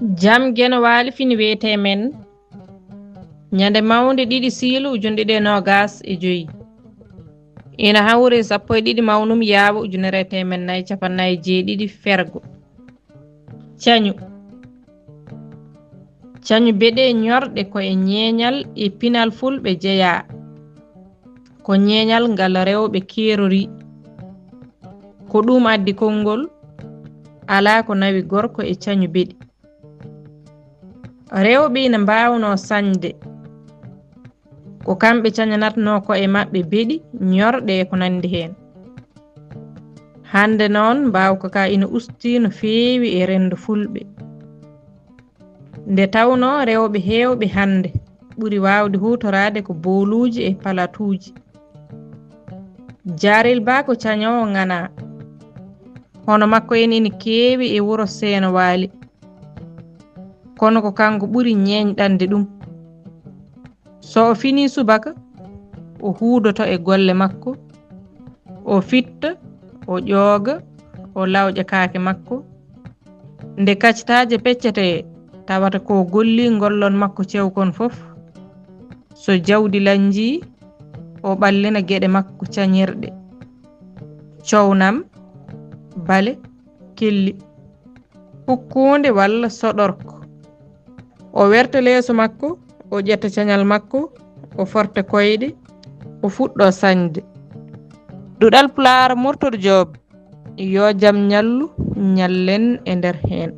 Jam geno waali fini wiyete men ñande mawde 2 siilu ujunde ɗe nogas e joyi ina hawre 12 mawnum yaawa ujunere temen nayi capannayi jeeɗiɗi fergo cañu beɗe ñorɗe koye ñeeñal e pinal fulɓe jeeya ko ñeeñal ngal rewɓe keerori ko ɗum addi konngol alaa ko nawi gorko e cañu beɗi rewɓe ina mbawno sañde ko kamɓe cañanatno koye maɓɓe beɗi ñorɗe e ko nandi heen hande noon mbawka ka ina usti no feewi e rendo fulɓe nde tawno rewɓe heewɓe hande ɓuri wawde hutorade ko booluji e palatuji Jarel Ba ko cañowo ngana hono makko en ina keewi e wuro Seeno Waali kono ko kanko ɓuri ñeeñɗande ɗum so o fini subaka o huudoto e golle makko o fitta o ƴooga o lawƴa kaake makko nde kaccitaje peccete tawata ko golli ngollon makko cewkon fof so jawdi lanji o ɓallina geɗe makko cañirɗe cownam bale kelli hukkunde walla soɗorko o werta leeso makko o ƴetta cañal makko o forta koyɗe o fuɗɗo sañde ɗuɗal Pulaar Murtoɗo Joob yo jam ñallu ñallen e nder heen